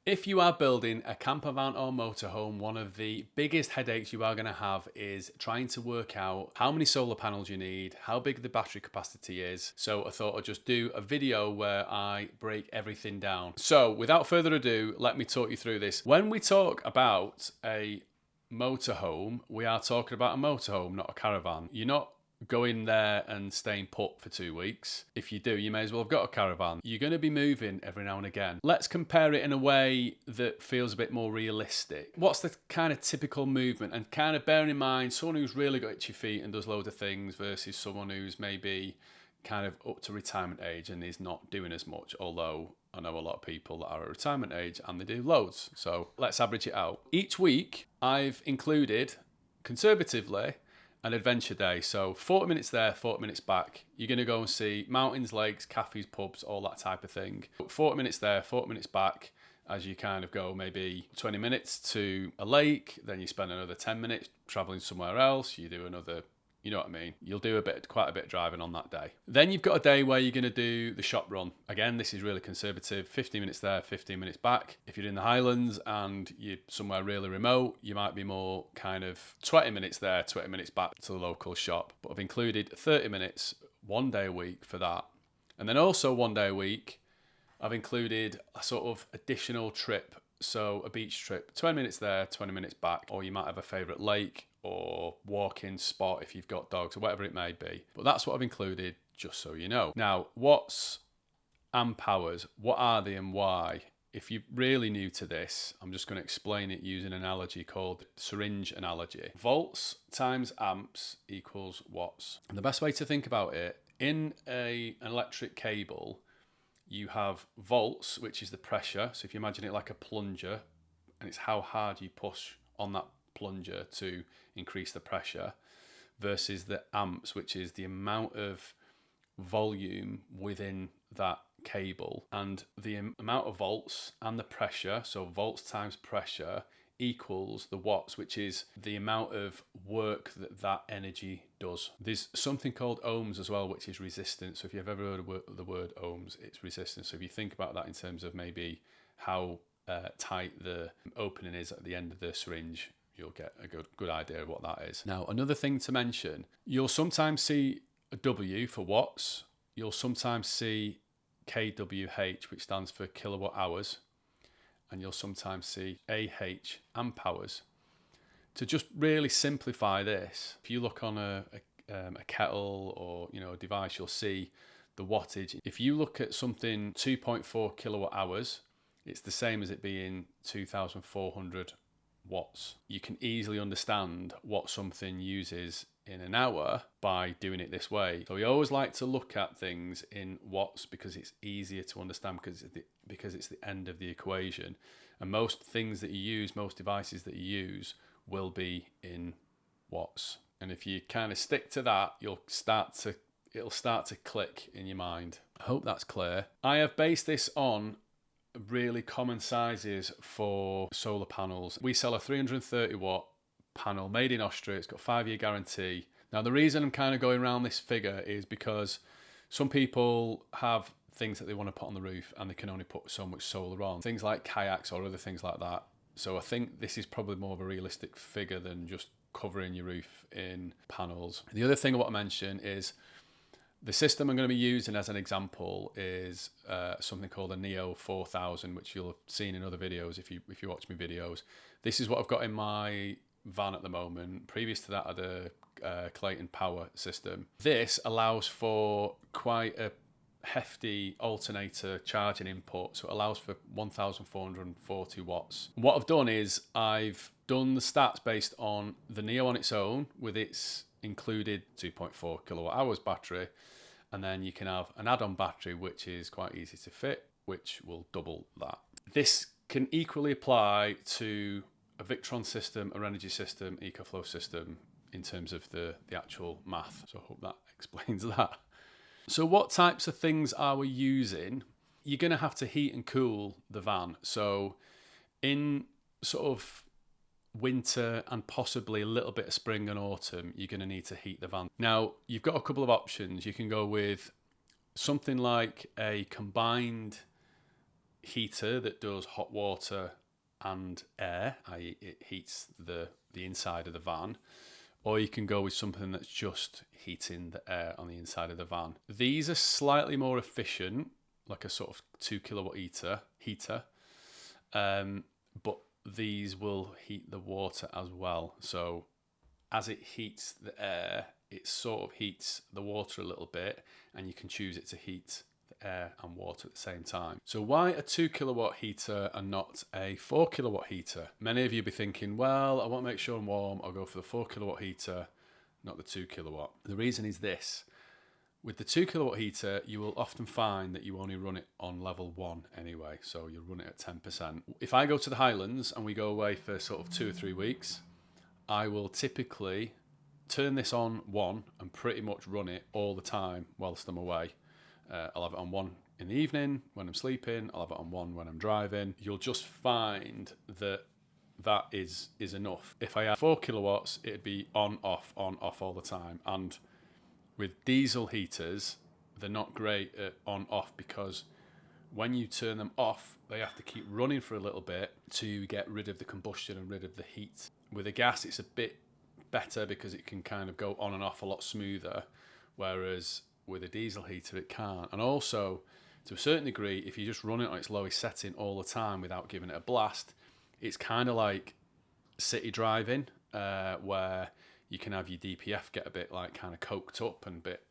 If you are building a camper van or motorhome, one of the biggest headaches you are going to have is trying to work out how many solar panels you need, how big the battery capacity is. So I thought I'd just do a video where I break everything down. So without further ado, let me talk you through this. When we talk about a motorhome, we are talking about a motorhome, not a caravan. You're not going there and staying put for 2 weeks. If you do, you may as well have got a caravan. You're going to be moving every now and again. Let's compare it in a way that feels a bit more realistic. What's the kind of typical movement? And kind of bearing in mind someone who's really got itchy feet and does loads of things versus someone who's maybe kind of up to retirement age and is not doing as much, although I know a lot of people that are at retirement age and they do loads. So let's average it out. Each week I've included, conservatively, an adventure day. So 40 minutes there, 40 minutes back. You're going to go and see mountains, lakes, cafes, pubs, all that type of thing. 40 minutes there, 40 minutes back, as you kind of go maybe 20 minutes to a lake, then you spend another 10 minutes traveling somewhere else. You do another, you know what I mean? You'll do quite a bit of driving on that day. Then you've got a day where you're going to do the shop run. Again, this is really conservative. 15 minutes there, 15 minutes back. If you're in the Highlands and you're somewhere really remote, you might be more kind of 20 minutes there, 20 minutes back to the local shop. But I've included 30 minutes, one day a week for that. And then also one day a week, I've included a sort of additional trip. So a beach trip, 20 minutes there, 20 minutes back, or you might have a favourite lake or walking spot if you've got dogs or whatever it may be. But that's what I've included, just so you know. Now, what's amp hours? What are they and why? If you're really new to this, I'm just going to explain it using an analogy called syringe analogy. Volts times amps equals watts. And the best way to think about it, in an electric cable, you have volts, which is the pressure. So if you imagine it like a plunger, and it's how hard you push on that plunger to increase the pressure, versus the amps, which is the amount of volume within that cable. And the amount of volts and the pressure, so volts times pressure, equals the watts, which is the amount of work that energy does. There's something called ohms as well, which is resistance. So if you've ever heard of the word ohms, it's resistance. So if you think about that in terms of maybe how tight the opening is at the end of the syringe, you'll get a good idea of what that is. Now, another thing to mention, you'll sometimes see a W for watts. You'll sometimes see kWh, which stands for kilowatt hours. And you'll sometimes see AH, amp hours. To just really simplify this, if you look on a kettle or a device, you'll see the wattage. If you look at something 2.4 kilowatt hours, it's the same as it being 2,400 watts. You can easily understand what something uses in an hour by doing it this way. So we always like to look at things in watts because it's easier to understand because it's the end of the equation. And most things that you use, most devices that you use will be in watts. And if you kind of stick to that, it'll start to click in your mind. I hope that's clear. I have based this on really common sizes for solar panels. We sell a 330 watt panel made in Austria. It's got 5-year guarantee. Now, the reason I'm kind of going around this figure is because some people have things that they want to put on the roof and they can only put so much solar on. Things like kayaks or other things like that. So I think this is probably more of a realistic figure than just covering your roof in panels. The other thing I want to mention is the system I'm going to be using as an example is something called a Neo 4000, which you'll have seen in other videos if you watch my videos. This is what I've got in my van at the moment. Previous to that, I had a Clayton Power system. This allows for quite a hefty alternator charging input, so it allows for 1,440 watts. What I've done is I've done the stats based on the Neo on its own with its included 2.4 kilowatt hours battery, and then you can have an add-on battery which is quite easy to fit, which will double that. This can equally apply to a Victron system, a Energy system, EcoFlow system in terms of the actual math. So I hope that explains that. So what types of things are we using? You're going to have to heat and cool the van. So in sort of winter and possibly a little bit of spring and autumn, you're going to need to heat the van. Now, you've got a couple of options. You can go with something like a combined heater that does hot water and air, i.e. it heats the inside of the van, or you can go with something that's just heating the air on the inside of the van. These are slightly more efficient, like a sort of 2 kilowatt heater, but these will heat the water as well. So as it heats the air, it sort of heats the water a little bit, and you can choose it to heat the air and water at the same time. So why a 2 kilowatt heater and not a 4 kilowatt heater? Many of you be thinking, well, I want to make sure I'm warm, I'll go for the 4 kilowatt heater, not the 2 kilowatt. The reason is this: with the 2 kilowatt heater, you will often find that you only run it on level 1 anyway, so you'll run it at 10%. If I go to the Highlands and we go away for sort of 2 or 3 weeks, I will typically turn this on 1 and pretty much run it all the time whilst I'm away. I'll have it on 1 in the evening when I'm sleeping, I'll have it on 1 when I'm driving. You'll just find that that is enough. If I had 4 kilowatts, it'd be on, off all the time. And with diesel heaters, they're not great at on, off, because when you turn them off, they have to keep running for a little bit to get rid of the combustion and rid of the heat. With a gas, it's a bit better because it can kind of go on and off a lot smoother, whereas with a diesel heater, it can't. And also, to a certain degree, if you just run it on its lowest setting all the time without giving it a blast, it's kind of like city driving, where you can have your DPF get a bit like kind of coked up and a bit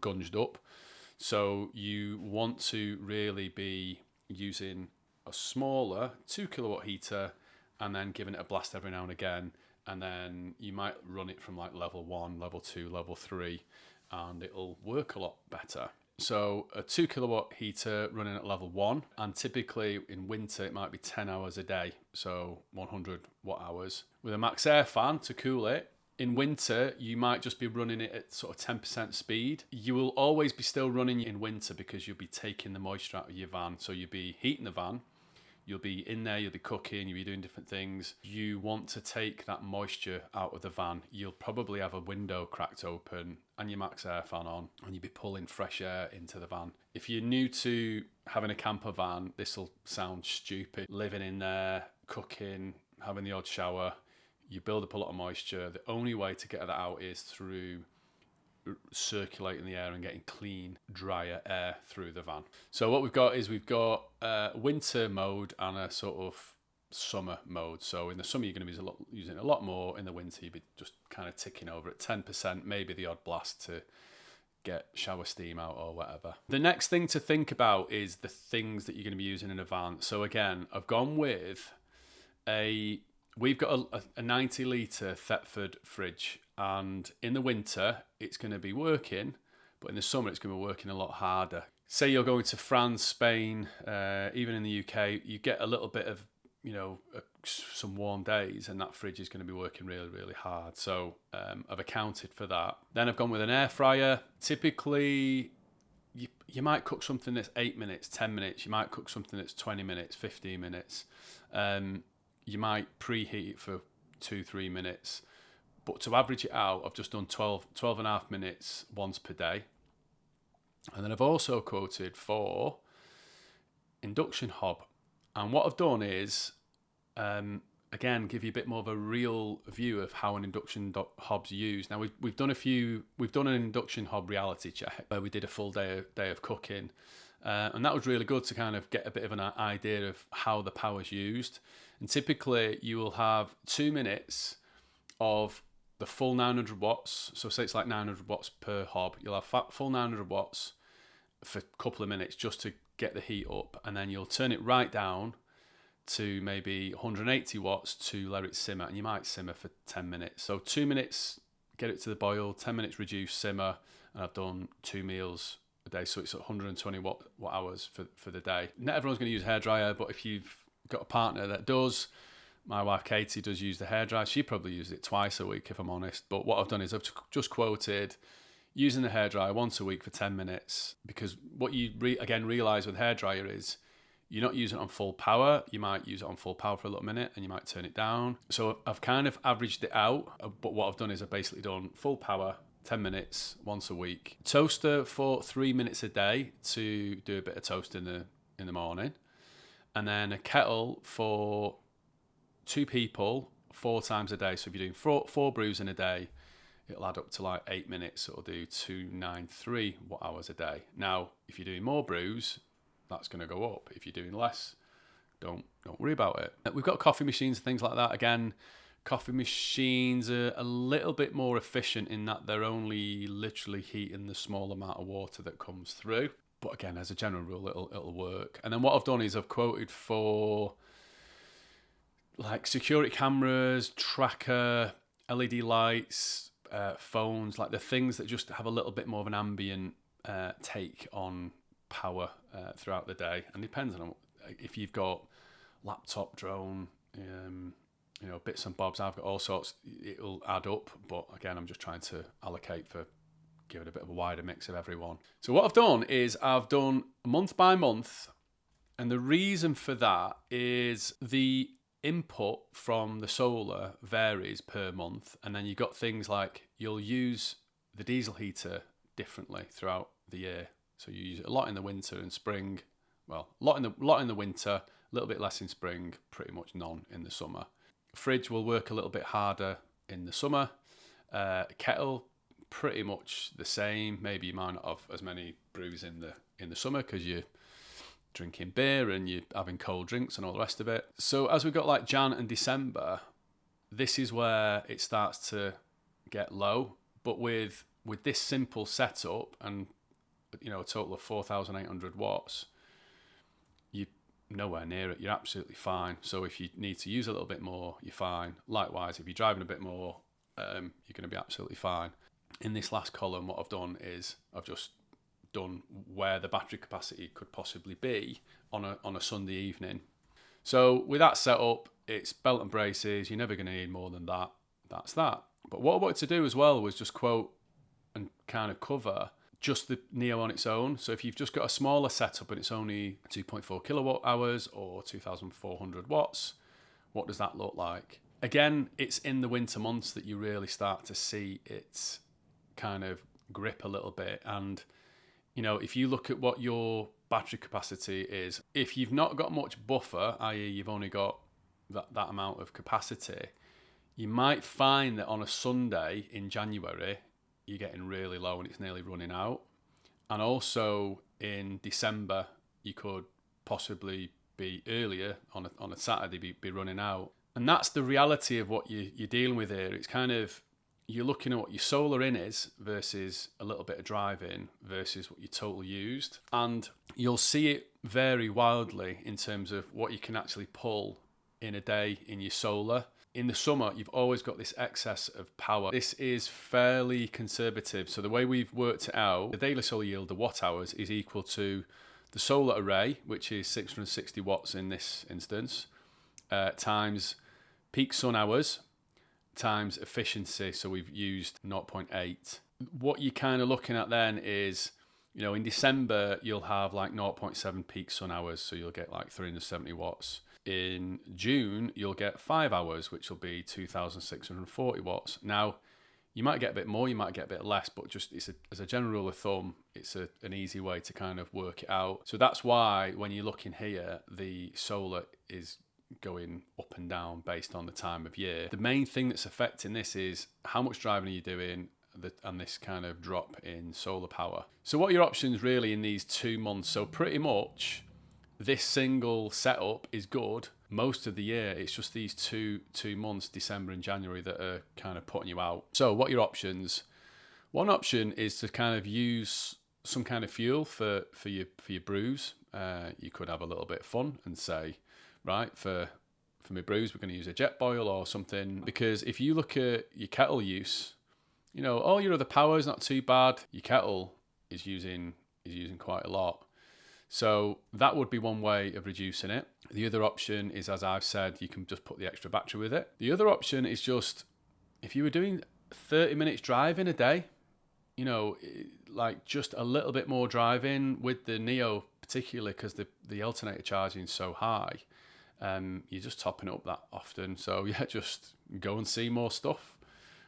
gunged up. So you want to really be using a smaller 2 kilowatt heater and then giving it a blast every now and again. And then you might run it from like level 1, level 2, level 3, and it'll work a lot better. So a 2 kilowatt heater running at level 1, and typically in winter it might be 10 hours a day, so 100 watt hours. With a max air fan to cool it, in winter you might just be running it at sort of 10% speed. You will always be still running in winter because you'll be taking the moisture out of your van. So you'll be heating the van, you'll be in there, you'll be cooking, you'll be doing different things. You want to take that moisture out of the van. You'll probably have a window cracked open and your max air fan on, and you'll be pulling fresh air into the van. If you're new to having a camper van, this will sound stupid. Living in there, cooking, having the odd shower, you build up a lot of moisture. The only way to get that out is through circulating the air and getting clean, drier air through the van. So what we've got is we've got winter mode and a sort of summer mode. So in the summer you're going to be using a lot more. In the winter you'll be just kind of ticking over at 10%, maybe the odd blast to get shower steam out or whatever. The next thing to think about is the things that you're going to be using in a van. So again, I've gone with we've got a 90 litre Thetford fridge, and in the winter it's going to be working, but in the summer it's going to be working a lot harder. Say you're going to France, Spain, even in the UK, you get a little bit of, some warm days, and that fridge is going to be working really, really hard. So I've accounted for that. Then I've gone with an air fryer. Typically, you might cook something that's 8 minutes, 10 minutes. You might cook something that's 20 minutes, 15 minutes. You might preheat it for 2-3 minutes. But to average it out, I've just done 12 and a half minutes once per day. And then I've also quoted for induction hob. And what I've done is, again, give you a bit more of a real view of how an induction hob's used. Now we've done an induction hob reality check where we did a full day of cooking, and that was really good to kind of get a bit of an idea of how the power's used. And typically you will have 2 minutes of the full 900 watts. So say it's like 900 watts per hob. You'll have full 900 watts for a couple of minutes just to get the heat up, and then you'll turn it right down to maybe 180 watts to let it simmer, and you might simmer for 10 minutes. So 2 minutes, get it to the boil, 10 minutes reduce, simmer, and I've done 2 meals a day, so it's 120 watt hours for the day. Not everyone's going to use a hairdryer, but if you've got a partner that does, my wife Katie does use the hairdryer. She probably uses it twice a week if I'm honest, but what I've done is I've just quoted using the hairdryer once a week for 10 minutes, because what you realise with hairdryer is you're not using it on full power. You might use it on full power for a little minute and you might turn it down. So I've kind of averaged it out, but what I've done is I've basically done full power, 10 minutes once a week. Toaster for 3 minutes a day to do a bit of toast in the morning. and then a kettle for 2 people 4 times a day. So if you're doing four brews in a day, it'll add up to like 8 minutes. So it'll do 293 watt-hours a day. Now, if you're doing more brews, that's going to go up. If you're doing less, don't worry about it. We've got coffee machines and things like that. Again, coffee machines are a little bit more efficient in that they're only literally heating the small amount of water that comes through. But again, as a general rule, it'll work. And then what I've done is I've quoted for like security cameras, tracker, LED lights, phones, like the things that just have a little bit more of an ambient take on power throughout the day. And depends on if you've got laptop, drone, bits and bobs. I've got all sorts. It'll add up, but again, I'm just trying to allocate for give it a bit of a wider mix of everyone. So what I've done is I've done month by month, and the reason for that is the input from the solar varies per month, and then you've got things like you'll use the diesel heater differently throughout the year. So you use it a lot in the winter and spring. Well, a lot in the winter, a little bit less in spring, pretty much none in the summer. Fridge will work a little bit harder in the summer. Kettle, pretty much the same. Maybe you might not have as many brews in the summer because you're drinking beer and you're having cold drinks and all the rest of it. So as we've got like Jan and December, this is where it starts to get low. But with this simple setup and a total of 4,800 watts, you're nowhere near it. You're absolutely fine. So if you need to use a little bit more, you're fine. Likewise, if you're driving a bit more, you're going to be absolutely fine. In this last column, what I've done is I've just done where the battery capacity could possibly be on a Sunday evening. So with that setup, it's belt and braces. You're never going to need more than that. That's that. But what I wanted to do as well was just quote and kind of cover just the Neo on its own. So if you've just got a smaller setup and it's only 2.4 kilowatt hours or 2,400 watts, what does that look like? Again, it's in the winter months that you really start to see its kind of grip a little bit. And if you look at what your battery capacity is, if you've not got much buffer, i.e. you've only got that amount of capacity, you might find that on a Sunday in January, you're getting really low and it's nearly running out. And also in December, you could possibly be earlier on a Saturday, be running out. And that's the reality of what you're dealing with here. It's kind of, you're looking at what your solar in is versus a little bit of driving versus what you total used. And you'll see it vary wildly in terms of what you can actually pull in a day in your solar. In the summer, you've always got this excess of power. This is fairly conservative. So the way we've worked it out, the daily solar yield, the watt hours, is equal to the solar array, which is 660 watts in this instance, times peak sun hours, times efficiency. So we've used 0.8. What you're kind of looking at then is, in December, you'll have like 0.7 peak sun hours. So you'll get like 370 watts. In June, you'll get 5 hours, which will be 2,640 watts. Now, you might get a bit more, you might get a bit less, but just as a general rule of thumb, it's an easy way to kind of work it out. So that's why when you look in here, the solar is going up and down based on the time of year. The main thing that's affecting this is how much driving are you doing and this kind of drop in solar power. So what are your options really in these 2 months? So pretty much this single setup is good most of the year. It's just these two months, December and January, that are kind of putting you out. So what are your options? One option is to kind of use some kind of fuel for your brews. You could have a little bit of fun and say, right, for my brews, we're going to use a jet boil or something. Because if you look at your kettle use, all your other power is not too bad. Your kettle is using quite a lot. So that would be one way of reducing it. The other option is, as I've said, you can just put the extra battery with it. The other option is just, if you were doing 30 minutes driving a day, like just a little bit more driving with the Neo, particularly because the alternator charging is so high, you're just topping it up that often. So yeah, just go and see more stuff.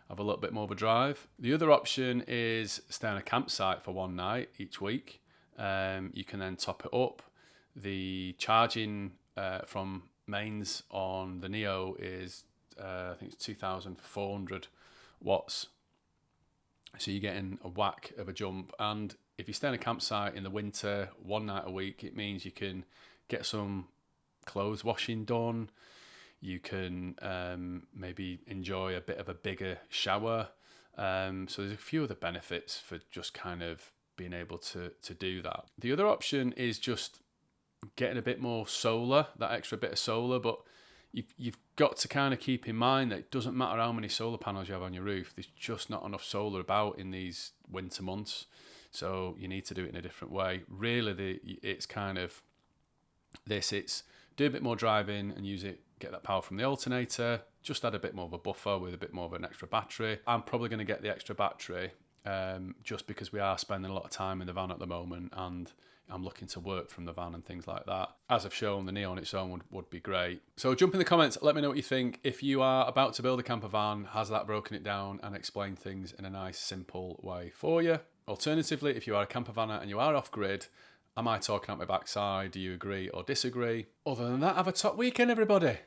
Have a little bit more of a drive. The other option is stay on a campsite for one night each week. You can then top it up. The charging from mains on the Neo is I think it's 2,400 watts. So you're getting a whack of a jump. And if you stay in a campsite in the winter, 1 night a week, it means you can get some clothes washing done. You can maybe enjoy a bit of a bigger shower. So there's a few other benefits for just kind of being able to do that. The other option is just getting a bit more solar, that extra bit of solar, but you've got to kind of keep in mind that it doesn't matter how many solar panels you have on your roof, there's just not enough solar about in these winter months. So you need to do it in a different way. Really, it's kind of this, it's do a bit more driving and use it, get that power from the alternator, just add a bit more of a buffer with a bit more of an extra battery. I'm probably going to get the extra battery just because we are spending a lot of time in the van at the moment and I'm looking to work from the van and things like that. As I've shown, the Neo on its own would be great. So jump in the comments, let me know what you think. If you are about to build a camper van, has that broken it down and explained things in a nice, simple way for you? Alternatively, if you are a camper vanner and you are off-grid, am I talking out my backside? Do you agree or disagree? Other than that, have a top weekend, everybody.